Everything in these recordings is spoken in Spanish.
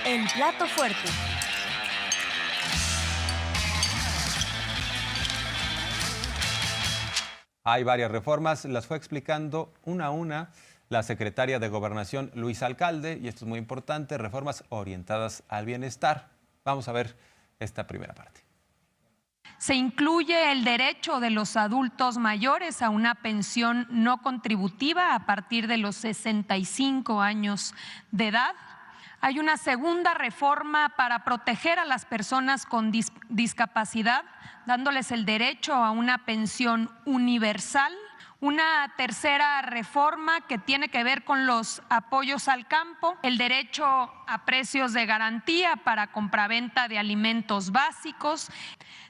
El plato fuerte. Hay varias reformas, las fue explicando una a una la secretaria de Gobernación, Luisa Alcalde, y esto es muy importante, reformas orientadas al bienestar. Vamos a ver esta primera parte. Se incluye el derecho de los adultos mayores a una pensión no contributiva a partir de los 65 años de edad. Hay una segunda reforma para proteger a las personas con discapacidad, dándoles el derecho a una pensión universal. Una tercera reforma que tiene que ver con los apoyos al campo, el derecho a precios de garantía para compraventa de alimentos básicos.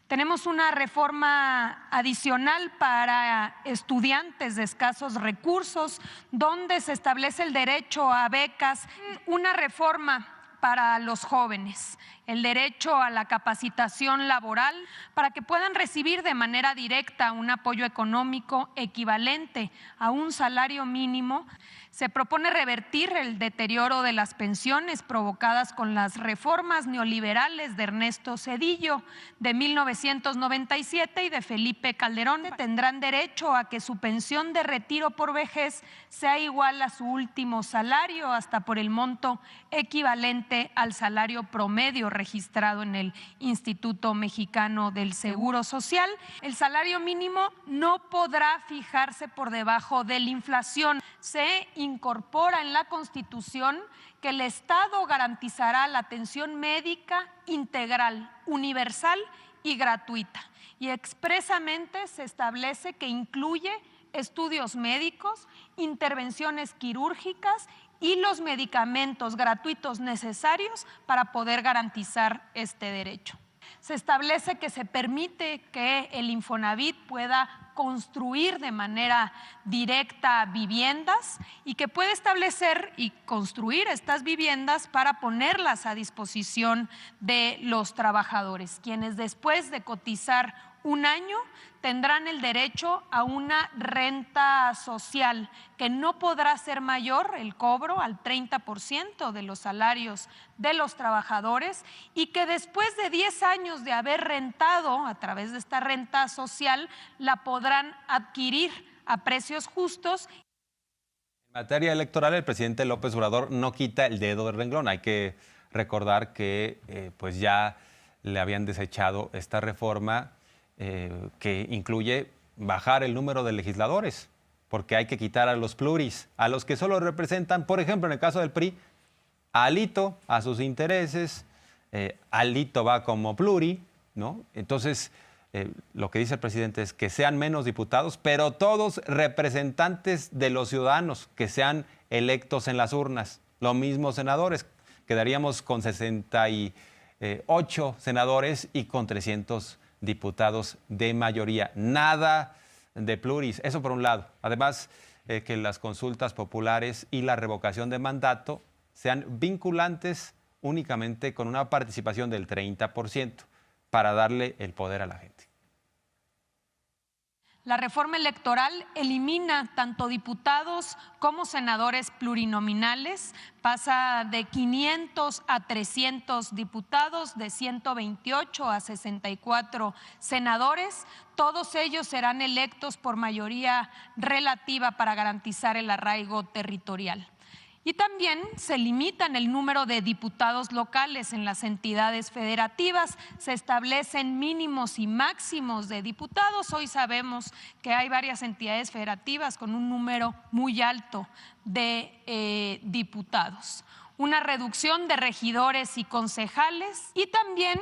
Tenemos una reforma adicional para estudiantes de escasos recursos, donde se establece el derecho a becas, una reforma para los jóvenes, el derecho a la capacitación laboral para que puedan recibir de manera directa un apoyo económico equivalente a un salario mínimo. Se propone revertir el deterioro de las pensiones provocadas con las reformas neoliberales de Ernesto Zedillo de 1997 y de Felipe Calderón. Tendrán derecho a que su pensión de retiro por vejez sea igual a su último salario, hasta por el monto equivalente al salario promedio registrado en el Instituto Mexicano del Seguro Social. El salario mínimo no podrá fijarse por debajo de la inflación. Se incorpora en la Constitución que el Estado garantizará la atención médica integral, universal y gratuita. Y expresamente se establece que incluye estudios médicos, intervenciones quirúrgicas y los medicamentos gratuitos necesarios para poder garantizar este derecho. Se establece que se permite que el Infonavit pueda construir de manera directa viviendas y que puede establecer y construir estas viviendas para ponerlas a disposición de los trabajadores, quienes después de cotizar un año tendrán el derecho a una renta social que no podrá ser mayor el cobro al 30% de los salarios de los trabajadores y que después de 10 años de haber rentado a través de esta renta social la podrán adquirir a precios justos. En materia electoral, el presidente López Obrador no quita el dedo del renglón. Hay que recordar que pues ya le habían desechado esta reforma que incluye bajar el número de legisladores, porque hay que quitar a los pluris, a los que solo representan, por ejemplo, en el caso del PRI, a Alito, a sus intereses, Alito va como pluri, ¿no? Entonces, lo que dice el presidente es que sean menos diputados, pero todos representantes de los ciudadanos, que sean electos en las urnas. Lo mismo senadores, quedaríamos con 68 senadores y con 300 diputados de mayoría. Nada de pluris, eso por un lado. Además, que las consultas populares y la revocación de mandato sean vinculantes únicamente con una participación del 30% para darle el poder a la gente. La reforma electoral elimina tanto diputados como senadores plurinominales, pasa de 500 a 300 diputados, de 128 a 64 senadores. Todos ellos serán electos por mayoría relativa para garantizar el arraigo territorial. Y también se limitan el número de diputados locales en las entidades federativas, se establecen mínimos y máximos de diputados. Hoy sabemos que hay varias entidades federativas con un número muy alto de diputados. Una reducción de regidores y concejales y también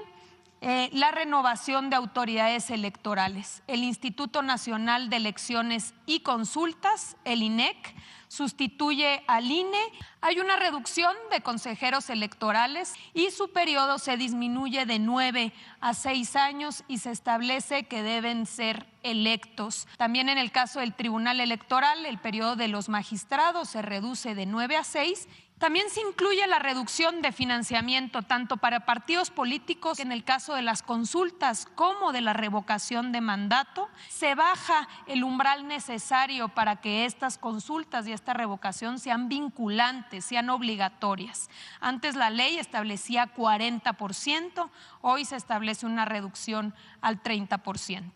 la renovación de autoridades electorales. El Instituto Nacional de Elecciones y Consultas, el INEC, sustituye al INE. Hay una reducción de consejeros electorales y su periodo se disminuye de 9 a 6 años y se establece que deben ser electos. También en el caso del Tribunal Electoral, el periodo de los magistrados se reduce de 9 a 6 También se incluye la reducción de financiamiento tanto para partidos políticos en el caso de las consultas como de la revocación de mandato. Se baja el umbral necesario para que estas consultas y esta revocación sean vinculantes, sean obligatorias. Antes la ley establecía 40%, hoy se establece una reducción al 30%.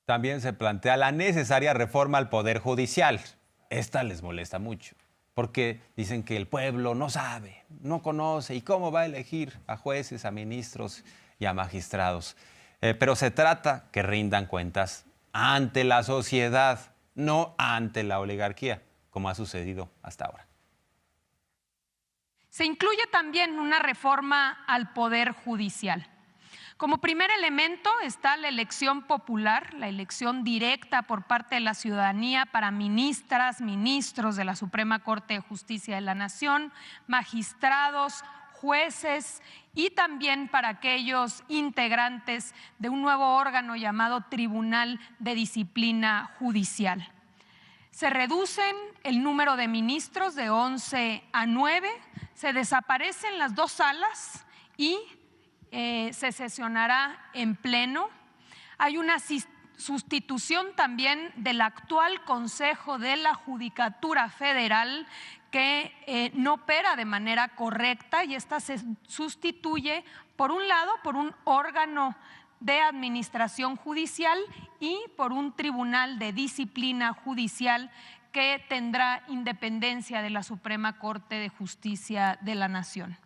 También se plantea la necesaria reforma al Poder Judicial. Esta les molesta mucho, porque dicen que el pueblo no sabe, no conoce y cómo va a elegir a jueces, a ministros y a magistrados. Pero se trata que rindan cuentas ante la sociedad, no ante la oligarquía, como ha sucedido hasta ahora. Se incluye también una reforma al Poder Judicial. Como primer elemento está la elección popular, la elección directa por parte de la ciudadanía para ministras, ministros de la Suprema Corte de Justicia de la Nación, magistrados, jueces y también para aquellos integrantes de un nuevo órgano llamado Tribunal de Disciplina Judicial. Se reducen el número de ministros de 11 a 9, se desaparecen las 2 salas y se sesionará en pleno. Hay una sustitución también del actual Consejo de la Judicatura Federal que no opera de manera correcta y esta se sustituye por un lado por un órgano de administración judicial y por un tribunal de disciplina judicial que tendrá independencia de la Suprema Corte de Justicia de la Nación.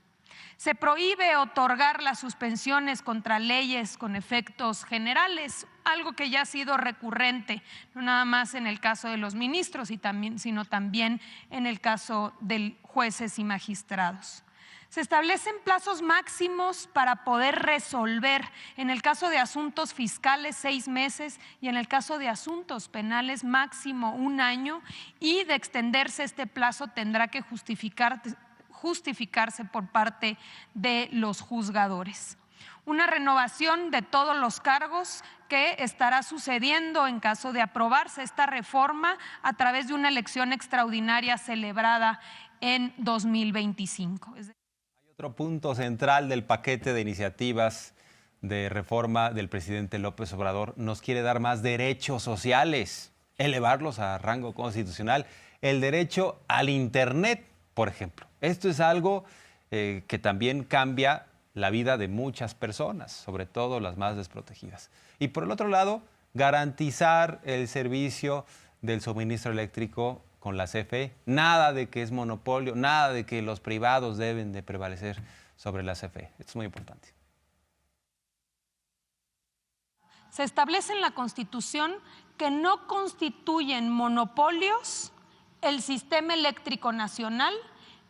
Se prohíbe otorgar las suspensiones contra leyes con efectos generales, algo que ya ha sido recurrente, no nada más en el caso de los ministros, sino también en el caso de jueces y magistrados. Se establecen plazos máximos para poder resolver, en el caso de asuntos fiscales 6 meses y en el caso de asuntos penales máximo 1 año, y de extenderse este plazo tendrá que justificarse por parte de los juzgadores. Una renovación de todos los cargos que estará sucediendo en caso de aprobarse esta reforma a través de una elección extraordinaria celebrada en 2025. Hay otro punto central del paquete de iniciativas de reforma del presidente López Obrador. Nos quiere dar más derechos sociales, elevarlos a rango constitucional. El derecho al Internet, por ejemplo. Esto es algo que también cambia la vida de muchas personas, sobre todo las más desprotegidas. Y por el otro lado, garantizar el servicio del suministro eléctrico con la CFE. Nada de que es monopolio, nada de que los privados deben de prevalecer sobre la CFE. Esto es muy importante. Se establece en la Constitución que no constituyen monopolios el sistema eléctrico nacional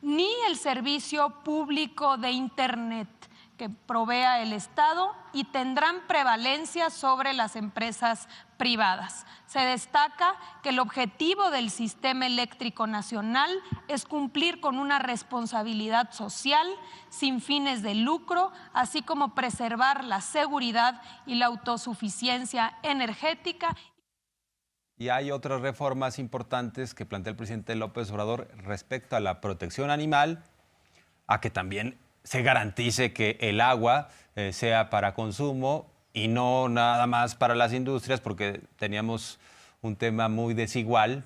ni el servicio público de Internet que provea el Estado y tendrán prevalencia sobre las empresas privadas. Se destaca que el objetivo del sistema eléctrico nacional es cumplir con una responsabilidad social sin fines de lucro, así como preservar la seguridad y la autosuficiencia energética. Y hay otras reformas importantes que plantea el presidente López Obrador respecto a la protección animal, a que también se garantice que el agua sea para consumo y no nada más para las industrias, porque teníamos un tema muy desigual,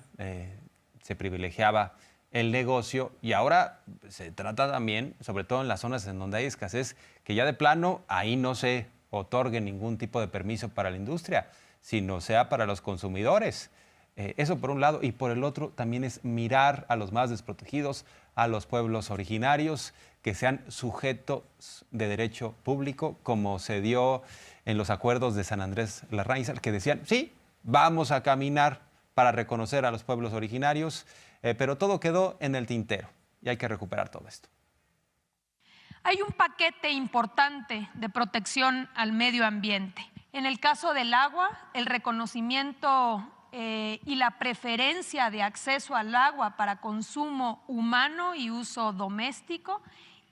se privilegiaba el negocio y ahora se trata también, sobre todo en las zonas en donde hay escasez, que ya de plano ahí no se otorgue ningún tipo de permiso para la industria, sino sea para los consumidores. Eso por un lado, y por el otro también es mirar a los más desprotegidos, a los pueblos originarios, que sean sujetos de derecho público, como se dio en los acuerdos de San Andrés Larraín, que decían, sí, vamos a caminar para reconocer a los pueblos originarios, pero todo quedó en el tintero y hay que recuperar todo esto. Hay un paquete importante de protección al medio ambiente. En el caso del agua, el reconocimiento y la preferencia de acceso al agua para consumo humano y uso doméstico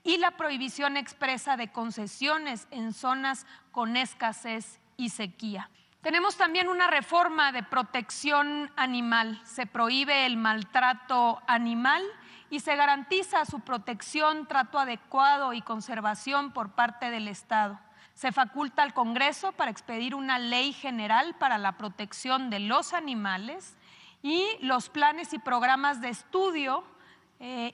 y la prohibición expresa de concesiones en zonas con escasez y sequía. Tenemos también una reforma de protección animal. Se prohíbe el maltrato animal y se garantiza su protección, trato adecuado y conservación por parte del Estado. Se faculta al Congreso para expedir una ley general para la protección de los animales y los planes y programas de estudio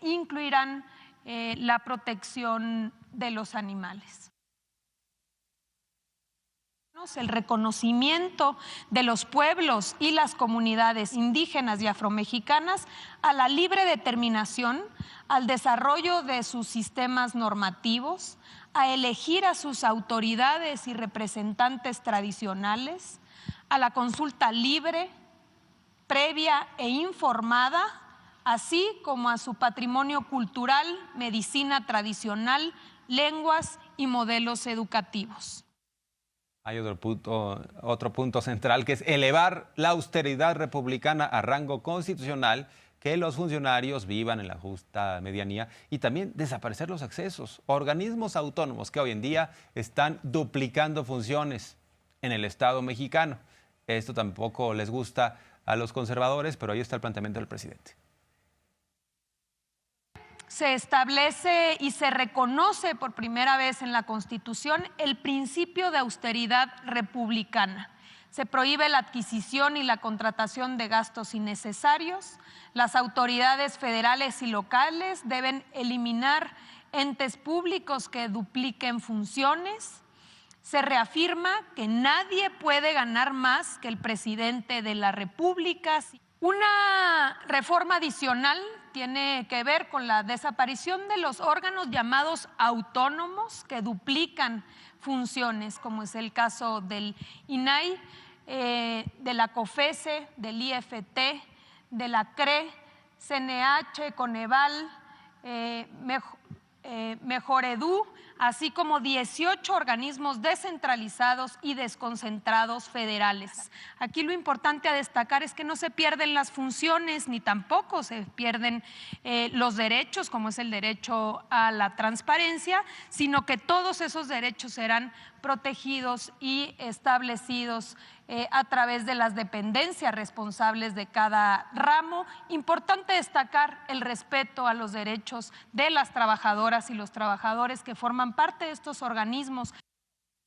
incluirán la protección de los animales. El reconocimiento de los pueblos y las comunidades indígenas y afromexicanas a la libre determinación, al desarrollo de sus sistemas normativos, a elegir a sus autoridades y representantes tradicionales, a la consulta libre, previa e informada, así como a su patrimonio cultural, medicina tradicional, lenguas y modelos educativos. Hay otro punto central, que es elevar la austeridad republicana a rango constitucional, que los funcionarios vivan en la justa medianía y también desaparecer los accesos a organismos autónomos que hoy en día están duplicando funciones en el Estado mexicano. Esto tampoco les gusta a los conservadores, pero ahí está el planteamiento del presidente. Se establece y se reconoce por primera vez en la Constitución el principio de austeridad republicana. Se prohíbe la adquisición y la contratación de gastos innecesarios. Las autoridades federales y locales deben eliminar entes públicos que dupliquen funciones. Se reafirma que nadie puede ganar más que el presidente de la República. Una reforma adicional tiene que ver con la desaparición de los órganos llamados autónomos que duplican funciones, como es el caso del INAI, de la COFESE, del IFT, de la CRE, CNH, Coneval, Mejoredu, así como 18 organismos descentralizados y desconcentrados federales. Aquí lo importante a destacar es que no se pierden las funciones ni tampoco se pierden los derechos, como es el derecho a la transparencia, sino que todos esos derechos serán protegidos y establecidos a través de las dependencias responsables de cada ramo. Importante destacar el respeto a los derechos de las trabajadoras y los trabajadores que forman parte de estos organismos.